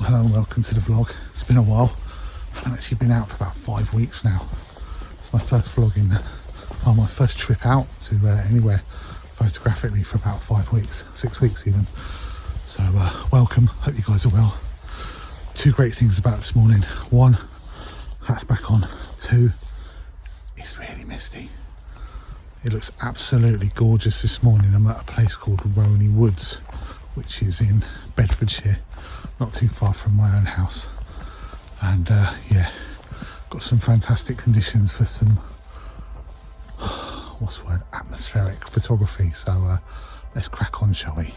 Hello and welcome to the vlog. It's been a while. I haven't actually been out for about 5 weeks now. It's my first vlog my first trip out to anywhere photographically for about 5 weeks, 6 weeks even. So welcome, hope you guys are well. Two great things about this morning. One, hat's back on. Two, it's really misty. It looks absolutely gorgeous this morning. I'm at a place called Rowney Wood, which is in Bedfordshire, not too far from my own house. And yeah, got some fantastic conditions for some, atmospheric photography. So let's crack on, shall we?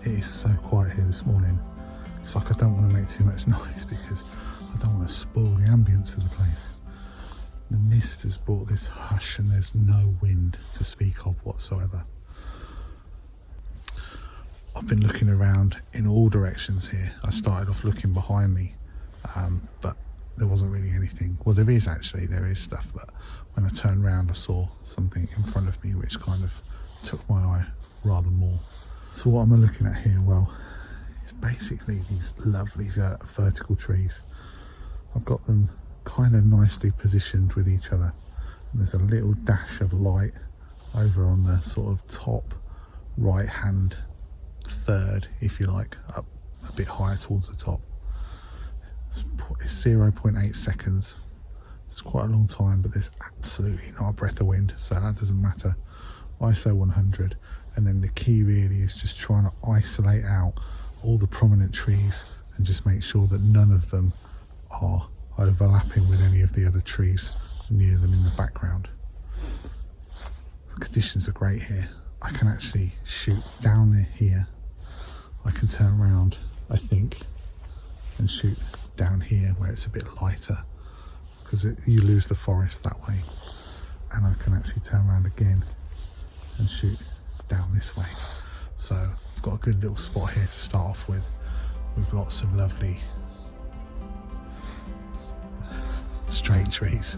It is so quiet here this morning. It's like I don't want to make too much noise because I don't want to spoil the ambience of the place. The mist has brought this hush and there's no wind to speak of whatsoever. I've been looking around in all directions here. I started off looking behind me, but there wasn't really anything. Well, there is stuff, but when I turned around I saw something in front of me which kind of took my eye rather more. So what am I looking at here? Well, it's basically these lovely vertical trees. I've got them kind of nicely positioned with each other. And there's a little dash of light over on the sort of top right hand third, if you like, up a bit higher towards the top. It's 0.8 seconds. It's quite a long time, but there's absolutely not a breath of wind, so that doesn't matter. ISO 100. And then the key really is just trying to isolate out all the prominent trees and just make sure that none of them are overlapping with any of the other trees near them in the background. The conditions are great here. I can actually shoot down here. I can turn around, I think, and shoot down here where it's a bit lighter because you lose the forest that way. And I can actually turn around again and shoot down this way. So I've got a good little spot here to start off with lots of lovely straight trees.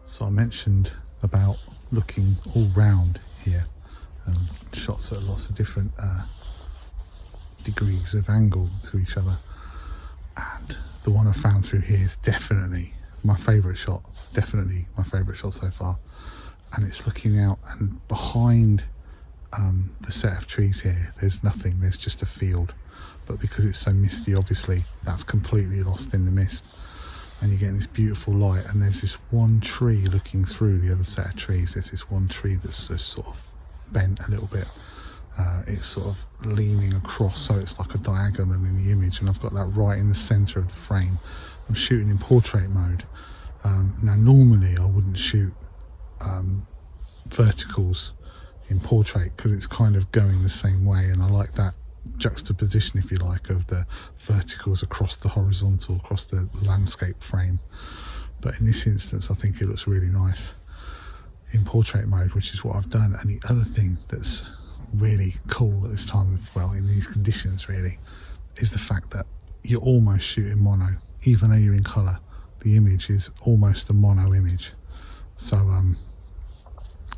So I mentioned about looking all round here and shots at lots of different degrees of angle to each other, and the one I found through here is definitely my favourite shot, so far. And it's looking out, and behind the set of trees here there's nothing, there's just a field, but because it's so misty obviously that's completely lost in the mist. And you're getting this beautiful light, and there's this one tree looking through the other set of trees. There's this one tree that's just sort of bent a little bit. It's sort of leaning across, so it's like a diagonal in the image, and I've got that right in the centre of the frame. I'm shooting in portrait mode. Now normally I wouldn't shoot verticals in portrait because it's kind of going the same way, and I like that juxtaposition, if you like, of the verticals across the horizontal, across the landscape frame. But in this instance I think it looks really nice in portrait mode, which is what I've done. And the other thing that's really cool at this time of, well, in these conditions really, is the fact that you're almost shooting mono, even though you're in colour. the image is almost a mono image. So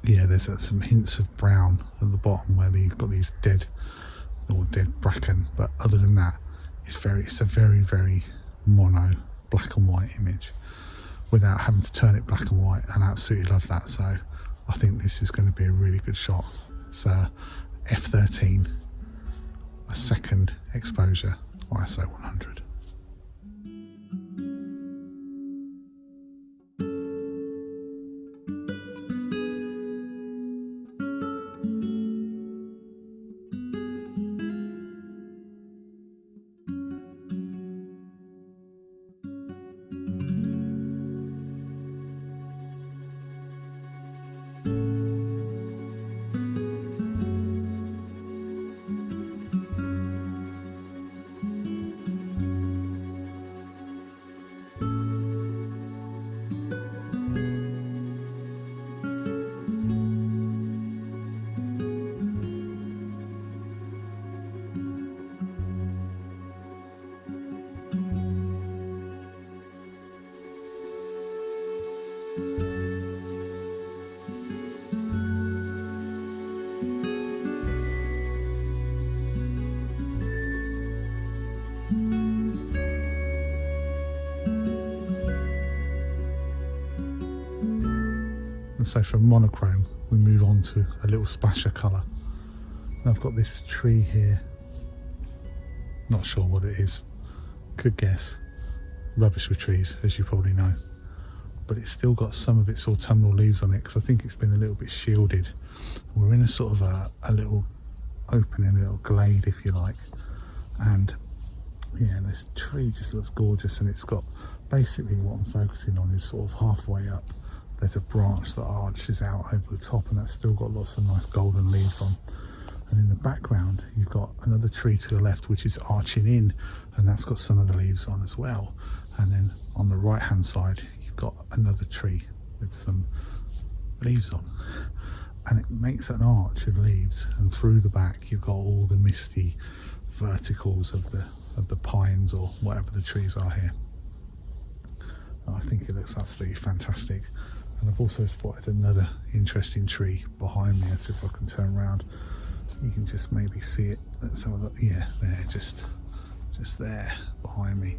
yeah, there's some hints of brown at the bottom where you've got these dead bracken, but other than that, it's a very mono black and white image without having to turn it black and white, and I absolutely love that. So I think this is going to be a really good shot. It's f13, a second exposure, ISO 100. And so from monochrome we move on to a little splash of colour. And I've got this tree here, not sure what it is, could guess, rubbish with trees as you probably know, but it's still got some of its autumnal leaves on it because I think it's been a little bit shielded. We're in a sort of a little opening, a little glade if you like, and yeah, this tree just looks gorgeous, and it's got basically what I'm focusing on is sort of halfway up. There's a branch that arches out over the top, and that's still got lots of nice golden leaves on. And in the background, you've got another tree to the left, which is arching in, and that's got some of the leaves on as well. And then on the right-hand side, you've got another tree with some leaves on. And it makes an arch of leaves, and through the back, you've got all the misty verticals of the pines or whatever the trees are here. I think it looks absolutely fantastic. And I've also spotted another interesting tree behind me. Let's see if I can turn around. You can just maybe see it. Let's have a look. Yeah, there, just there behind me.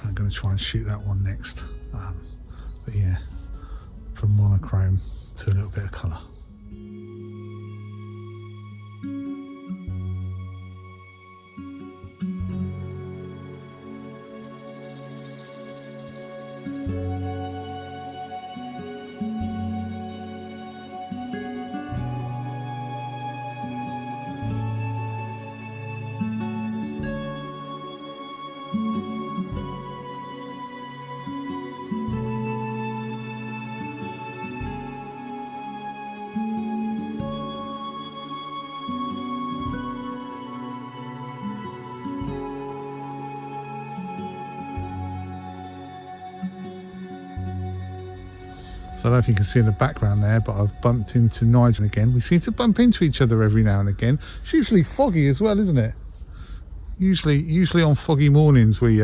I'm going to try and shoot that one next. But yeah, from monochrome to a little bit of colour. So I don't know if you can see in the background there, but I've bumped into Nigel again. We seem to bump into each other every now and again. It's usually foggy as well, isn't it? Usually on foggy mornings we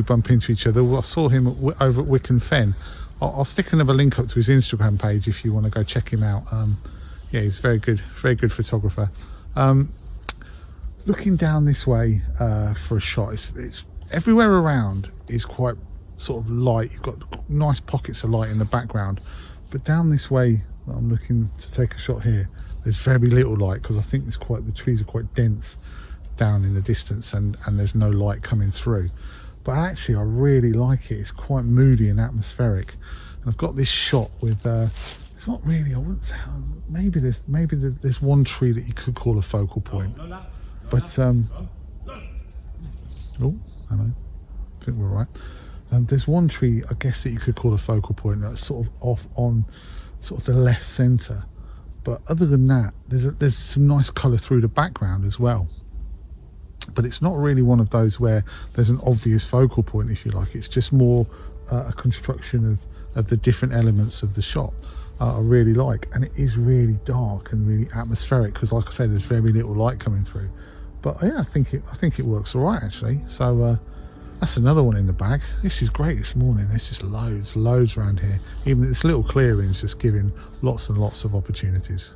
bump into each other. Well, I saw him over at Wicken Fen. I'll stick another link up to his Instagram page if you want to go check him out. Yeah, he's very good photographer. Looking down this way for a shot, it's everywhere around is quite sort of light. You've got nice pockets of light in the background, but down this way that I'm looking to take a shot here, there's very little light because I think the trees are quite dense down in the distance, and there's no light coming through. But actually I really like it. It's quite moody and atmospheric, and I've got this shot with it's not really, I wouldn't say, maybe there's one tree that you could call a focal point, but oh hello, I think we're all right. There's one tree, I guess, that you could call a focal point that's sort of off on sort of the left centre. But other than that, there's some nice colour through the background as well. But it's not really one of those where there's an obvious focal point, if you like. It's just more a construction of the different elements of the shot. I really like, and it is really dark and really atmospheric because, like I said, there's very little light coming through. But yeah, I think it works all right actually. So That's another one in the bag. This is great this morning. There's just loads around here. Even this little clearing is just giving lots and lots of opportunities.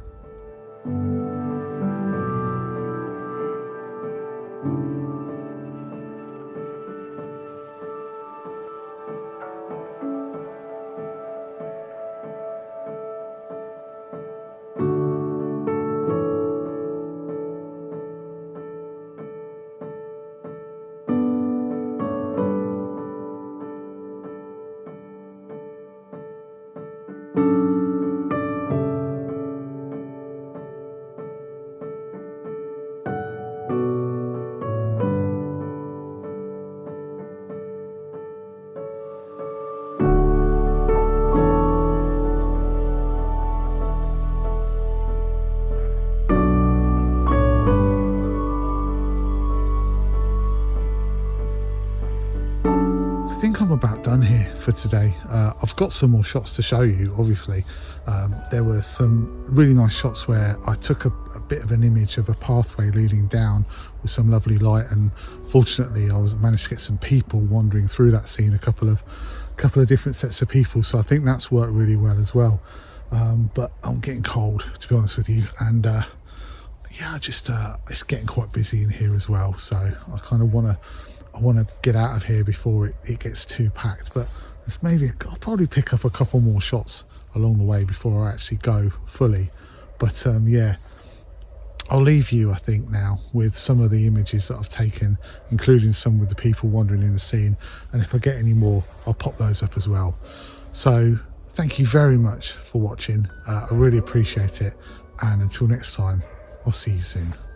I think I'm about done here for today. I've got some more shots to show you, obviously. There were some really nice shots where I took a bit of an image of a pathway leading down with some lovely light, and fortunately I managed to get some people wandering through that scene, a couple of different sets of people, so I think that's worked really well as well. But I'm getting cold, to be honest with you, and yeah, it's getting quite busy in here as well, so I kind of want to get out of here before it gets too packed. But I'll probably pick up a couple more shots along the way before I actually go fully. But yeah, I'll leave you, I think, now with some of the images that I've taken, including some with the people wandering in the scene, and if I get any more I'll pop those up as well. So thank you very much for watching. I really appreciate it, and until next time, I'll see you soon.